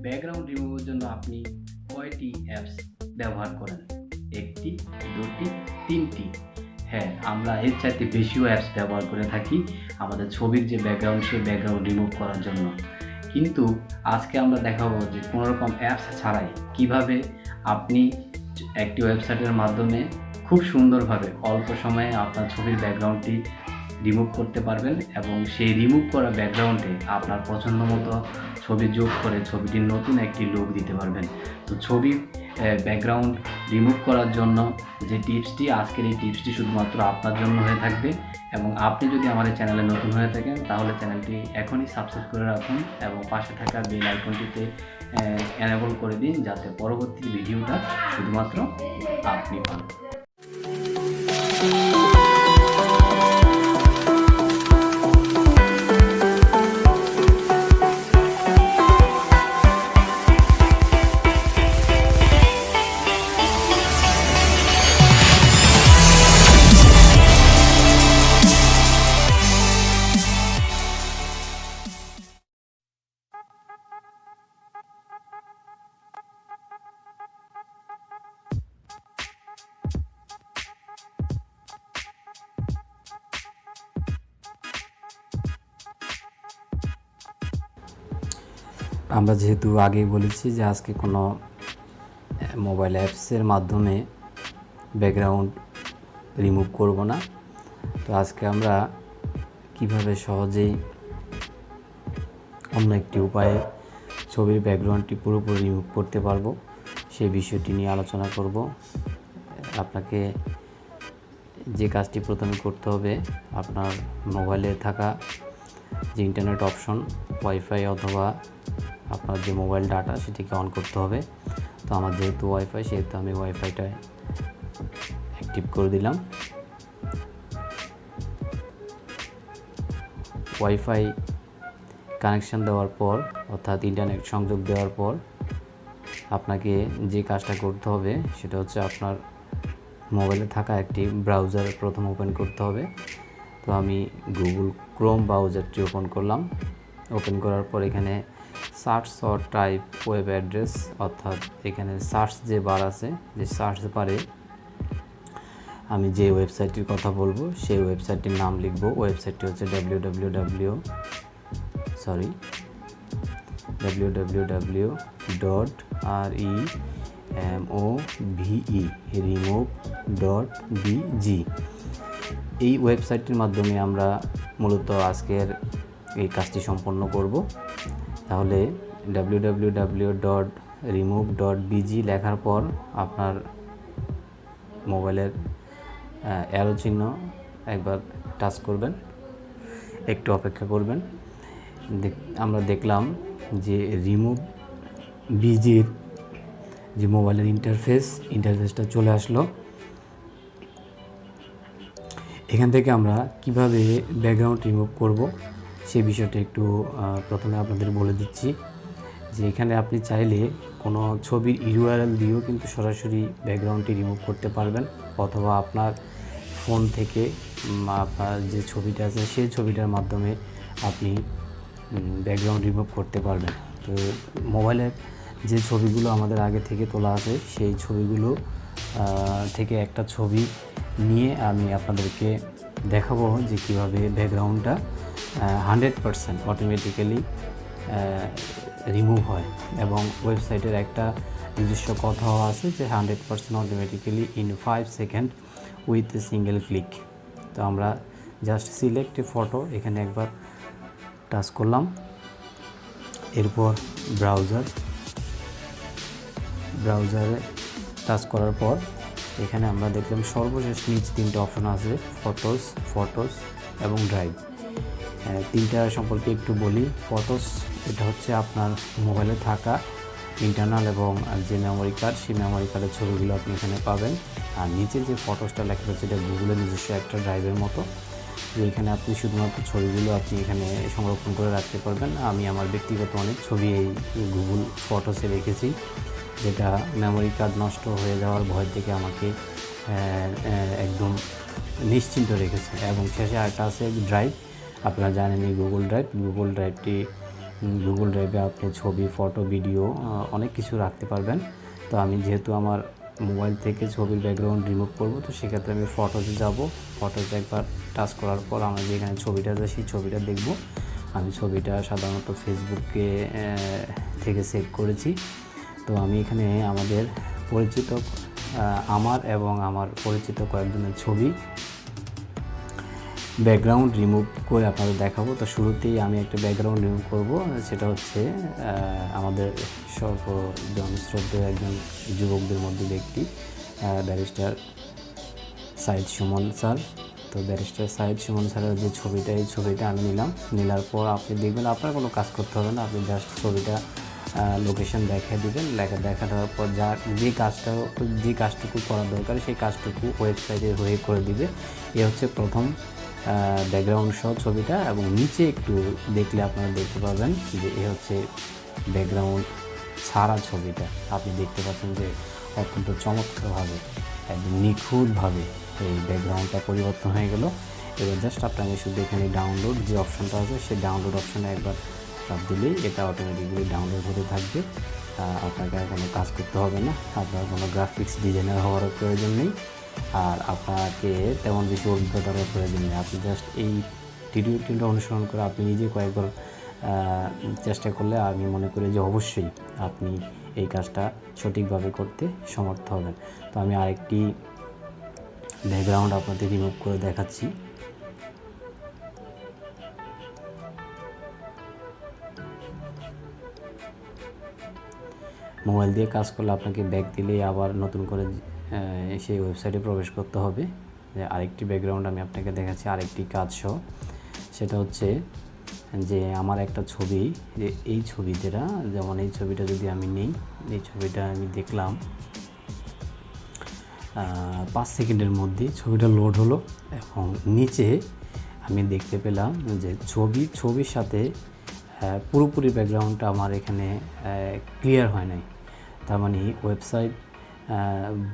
Background রিমুভের জন্য আপনি কয়টি অ্যাপস ব্যবহার করেন? ১টি, ২টি, ৩টি? হ্যাঁ, আমরা এর চাইতে বেশিও অ্যাপস ব্যবহার করে থাকি আমাদের ছবির যে ব্যাকগ্রাউন্ড, সেই ব্যাকগ্রাউন্ড রিমুভ করার জন্য। কিন্তু আজকে আমরা দেখাবো যে কোনোরকম অ্যাপস ছাড়াই কিভাবে আপনি একটি ওয়েবসাইটের মাধ্যমে খুব সুন্দরভাবে অল্প সময়ে আপনার ছবির ব্যাকগ্রাউন্ডটি রিমুভ করতে পারবেন এবং সেই রিমুভ করা ব্যাকগ্রাউন্ডে আপনার পছন্দ মতো ছবি যোগ করে ছবিটির নতুন একটি লুক দিতে পারবেন। তো ছবির ব্যাকগ্রাউন্ড রিমুভ করার জন্য যে টিপসটি, আজকের এই টিপসটি শুধুমাত্র আপনার জন্য হয়ে থাকবে এবং আপনি যদি আমার এই চ্যানেলে নতুন হয়ে থাকেন তাহলে চ্যানেলটি এখনই সাবস্ক্রাইব করে রাখুন এবং পাশে থাকা বেল আইকনটিতে এনেবল করে দিন, যাতে পরবর্তী ভিডিওটা শুধুমাত্র আপনি পান। আমরা যেহেতু আগেই বলেছি যে আজকে কোনো মোবাইল অ্যাপসের মাধ্যমে ব্যাকগ্রাউন্ড রিমুভ করব না, তো আজকে আমরা কিভাবে সহজেই অন্য একটি উপায়ে ছবির ব্যাকগ্রাউন্ডটি পুরোপুরি রিমুভ করতে পারবো সেই বিষয়টি নিয়ে আলোচনা করব। আপনাকে যে কাজটি প্রথমে করতে হবে, আপনার মোবাইলে থাকা যে ইন্টারনেট অপশন, ওয়াইফাই অথবা আপনার যে মোবাইল ডাটা, সেটিকে অন করতে হবে। তো আমার যেহেতু ওয়াইফাই, সেহেতু আমি ওয়াইফাইটা অ্যাক্টিভ করে দিলাম। ওয়াইফাই কানেকশান দেওয়ার পর, অর্থাৎ ইন্টারনেট সংযোগ দেওয়ার পর আপনাকে যে কাজটা করতে হবে সেটা হচ্ছে আপনার মোবাইলে থাকা একটি ব্রাউজার প্রথম ওপেন করতে হবে। তো আমি গুগল ক্রোম ব্রাউজারটি ওপেন করলাম। ওপেন করার পর এখানে search or type web address, অর্থাৎ এখানে সার্চ যে বার আছে, যে সার্চ বারে আমি যে ওয়েবসাইটটির কথা বলবো সেই ওয়েবসাইটটির নাম লিখব। ওয়েবসাইটটি হচ্ছে www.remove.bg। এই ওয়েবসাইটটির মাধ্যমে আমরা মূলত আজকের এই কাজটি সম্পন্ন করব। তাহলে www.remove.bg লেখার পর আপনার মোবাইলের অ্যারো চিহ্ন একবার টাচ করবেন, একটু অপেক্ষা করবেন। আমরা দেখলাম যে রিমুভ বিজির যে মোবাইলের ইন্টারফেসটা চলে আসলো। এখান থেকে আমরা কিভাবে ব্যাকগ্রাউন্ড রিমুভ করব সেই বিষয়টা একটু প্রথমে আপনাদের বলে দিচ্ছি। যে এখানে আপনি চাইলে কোনো ছবির ইউআরএল দিয়েও কিন্তু সরাসরি ব্যাকগ্রাউন্ডটি রিমুভ করতে পারবেন, অথবা আপনার ফোন থেকে আপনার যে ছবিটা আছে সেই ছবিটার মাধ্যমে আপনি ব্যাকগ্রাউন্ড রিমুভ করতে পারবেন। তো মোবাইলের যে ছবিগুলো আমাদের আগে থেকে তোলা আছে সেই ছবিগুলো থেকে একটা ছবি নিয়ে আমি আপনাদেরকে দেখাবো যে কীভাবে ব্যাকগ্রাউন্ডটা 100% অটোমেটিক্যালি রিমুভ হয়। এবং ওয়েবসাইটের একটা নিজস্ব কথাও আছে যে 100% automatically in 5 second with a single click. তো আমরা জাস্ট সিলেক্ট এ ফটো, এখানে একবার টাচ করলাম। এরপর ব্রাউজারে টাচ করার পর এখানে আমরা দেখলাম সর্বশেষ নিচ 3টে অপশন আছে, ফটোস এবং ড্রাইভ। তিনটা সম্পর্কে একটু বলি। ফটোস, এটা হচ্ছে আপনার মোবাইলে থাকা ইন্টারনাল এবং যে মেমোরি কার্ড, সেই মেমোরি কার্ডের ছবিগুলো আপনি এখানে পাবেন। আর নিচে যে ফটোসটা লেখা রয়েছে এটা গুগলের নিজস্ব একটা ড্রাইভের মতো, এখানে আপনি শুধুমাত্র ছবিগুলো আপনি এখানে সংরক্ষণ করে রাখতে পারবেন। আমি আমার ব্যক্তিগত অনেক ছবি এই গুগল ফটোসে রেখেছি, যেটা মেমোরি কার্ড নষ্ট হয়ে যাওয়ার ভয় থেকে আমাকে একদম নিশ্চিন্ত রেখেছে। এবং শেষে আরেকটা আছে ড্রাইভ। আপনারা জানেন এই গুগল ড্রাইভটি গুগল ড্রাইভে আপনি ছবি, ফটো, ভিডিও অনেক কিছু রাখতে পারবেন। তো আমি যেহেতু আমার মোবাইল থেকে ছবির ব্যাকগ্রাউন্ড রিমুভ করব, তো সেক্ষেত্রে আমি ফটোতে যাব। ফটোতে একবার টাচ করার পর আমরা যেখানে ছবিটা আছে সেই ছবিটা দেখব। আমি ছবিটা সাধারণত ফেসবুকে থেকে সেভ করেছি। তো আমি এখানে আমাদের পরিচিত আমার এবং আমার পরিচিত কয়েকজনের ছবি ব্যাকগ্রাউন্ড রিমুভ করে আপনাদের দেখাবো। তো শুরুতেই আমি একটা ব্যাকগ্রাউন্ড রিমুভ করব, সেটা হচ্ছে আমাদের সর্বজনশ্রদ্ধেয় একজন যুবকদের মধ্যে ব্যক্তি, ব্যারিস্টার সাইদ সুমন স্যার। তো ব্যারিস্টার সাইদ সুমন স্যারের যে ছবিটা, এই ছবিটা আমি নেওয়ার পর আপনি দেখবেন আপনার কোনো কাজ করতে হবে না, আপনি জাস্ট ছবিটা লোকেশন দেখিয়ে দেবেন। দেখা দেওয়ার পর যে কাজটুকু করা দরকার সেই কাজটুকু ওয়েবসাইটে হয়ে করে দিবে। এ হচ্ছে প্রথম ব্যাকগ্রাউন্ড সহ ছবিটা, এবং নিচে একটু দেখলে আপনারা দেখতে পাবেন যে এ হচ্ছে ব্যাকগ্রাউন্ড ছাড়া ছবিটা। আপনি দেখতে পাচ্ছেন যে অত্যন্ত চমৎকারভাবে, একদম নিখুঁতভাবে এই ব্যাকগ্রাউন্ডটা পরিবর্তন হয়ে গেল। এবার জাস্ট আপনাকে শুধু এখানে ডাউনলোড যে অপশনটা আছে সেই ডাউনলোড অপশনে একবার চাপ দিলেই এটা অটোমেটিক্যালি ডাউনলোড হতে থাকবে। আপনাকে আর কোনো কাজ করতে হবে না, আপনার কোনো গ্রাফিক্স ডিজাইনার হওয়ার প্রয়োজন নেই, আর আপনাকে তেমন বেশি অভিজ্ঞতারও প্রয়োজন নেই। আপনি জাস্ট এই টিউটোরিয়ালটা অনুসরণ করে আপনি নিজে কয়েকবার চেষ্টা করলে আমি মনে করি যে অবশ্যই আপনি এই কাজটা সঠিকভাবে করতে সমর্থ হবেন। তো আমি আরেকটি ব্যাকগ্রাউন্ড আপনাদের রিমুভ করে দেখাচ্ছি। মোবাইল দিয়ে কাজ করলে আপনাকে ব্যাক দিলেই আবার নতুন করে সেই ওয়েবসাইটে প্রবেশ করতে হবে। যে আরেকটি ব্যাকগ্রাউন্ড আমি আপনাকে দেখাচ্ছি, আরেকটি কাজ সহ। সেটা হচ্ছে যে আমার একটা ছবি, যে এই ছবি যেমন এই ছবিটা যদি আমি নিই, এই ছবিটা আমি দেখলাম 5 সেকেন্ডের মধ্যে ছবিটা লোড হলো, এবং নিচে আমি দেখতে পেলাম যে ছবির সাথে পুরোপুরি ব্যাকগ্রাউন্ডটা আমার এখানে ক্লিয়ার হয় নাই। তার মানে ওয়েবসাইট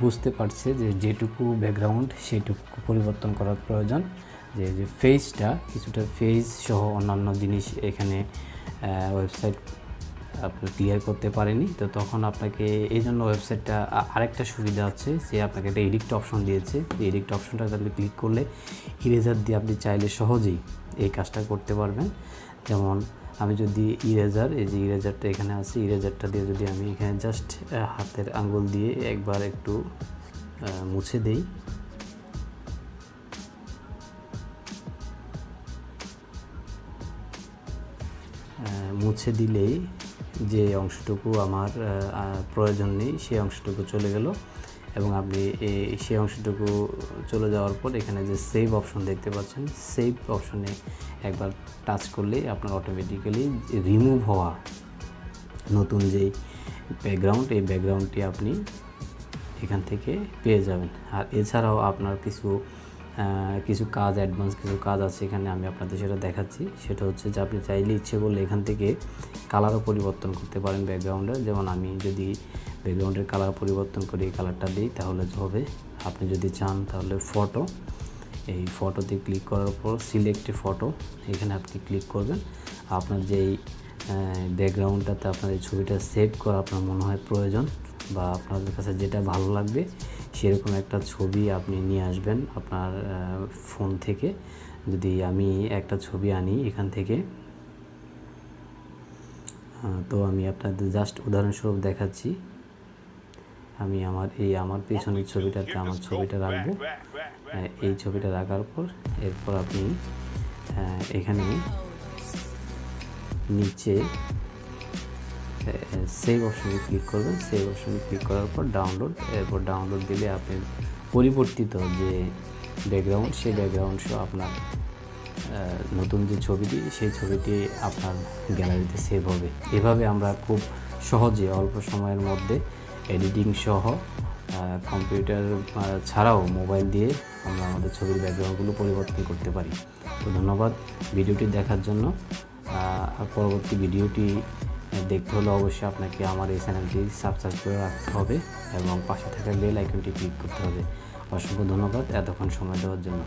বুঝতে পারছে যে যেটুকু ব্যাকগ্রাউন্ড সেটুকু পরিবর্তন করার প্রয়োজন, যে ফেসটা কিছুটা ফেস সহ অন্যান্য জিনিস এখানে ওয়েবসাইট আপনি ক্লিয়ার করতে পারেনি। তো তখন আপনাকে এই জন্য ওয়েবসাইটটা আরেকটা সুবিধা আছে যে আপনাকে একটা এডিক্ট অপশন দিয়েছে। এই এডিক্ট অপশনটা তাহলে ক্লিক করলে ইরেজার দিয়ে আপনি চাইলে সহজেই এই কাজটা করতে পারবেন। যেমন আমি যদি এই যে ইরেজারটা এখানে আছে, ইরেজারটা দিয়ে যদি আমি এখানে জাস্ট হাতের আঙ্গুল দিয়ে একবার একটু মুছে দেই, মুছে দিলেই যে অংশটুকু আমার প্রয়োজন নেই সেই অংশটুকু চলে গেল, এবং আপনি সেই অংশটুকু চলে যাওয়ার পর এখানে যে সেভ অপশন দেখতে পাচ্ছেন, সেভ অপশনে একবার টাচ করলেই আপনার অটোমেটিক্যালি রিমুভ হওয়া নতুন যেই ব্যাকগ্রাউন্ড, এই ব্যাকগ্রাউন্ডটি আপনি এখান থেকে পেয়ে যাবেন। আর এছাড়াও আপনার কিছু কাজ, অ্যাডভান্স কিছু কাজ আছে এখানে, আমি আপনাদের সেটা দেখাচ্ছি। সেটা হচ্ছে যে আপনি চাইলে ইচ্ছে করলে এখান থেকে কালারও পরিবর্তন করতে পারেন ব্যাকগ্রাউন্ডের। যেমন আমি যদি ব্যাকগ্রাউন্ডের কালার পরিবর্তন করে এই কালারটা দিই তাহলে হবে। আপনি যদি চান তাহলে এই ফটোতে ক্লিক করার পর সিলেক্ট ফটো, এখানে আপনি ক্লিক করবেন। আপনার যেই ব্যাকগ্রাউন্ডটাতে আপনার এই ছবিটা সেভ করা আপনার মনে হয় প্রয়োজন, বা আপনাদের কাছে যেটা ভালো লাগবে সেরকম একটা ছবি আপনি নিয়ে আসবেন আপনার ফোন থেকে। যদি আমি একটা ছবি আনি এখান থেকে, তো আমি আপনাদের জাস্ট উদাহরণস্বরূপ দেখাচ্ছি। আমি আমার পেছনের ছবিটাতে আমার ছবিটা রাখবো। এই ছবিটা রাখার পর এরপর আপনি এখানে নিচে সেভ অপশনে ক্লিক করবেন। সেভ অপশনে ক্লিক করার পর এরপর ডাউনলোড দিলে আপনি পরিবর্তিত যে ব্যাকগ্রাউন্ড, সেই ব্যাকগ্রাউন্ড সহ আপনার নতুন যে ছবিটি, সেই ছবিটি আপনার গ্যালারিতে সেভ হবে। এভাবে আমরা খুব সহজে অল্প সময়ের মধ্যে এডিটিং সহ কম্পিউটার ছাড়াও মোবাইল দিয়ে আমরা আমাদের ছবির ব্যাকগ্রাউন্ডগুলো পরিবর্তন করতে পারি। তো ধন্যবাদ ভিডিওটি দেখার জন্য। আর পরবর্তী ভিডিওটি দেখতে হলে অবশ্যই আপনাকে আমার এই চ্যানেলটি সাবস্ক্রাইব করে রাখতে হবে এবং পাশে থাকা বেল আইকনটি ক্লিক করতে হবে। অসংখ্য ধন্যবাদ এতক্ষণ সময় দেওয়ার জন্য।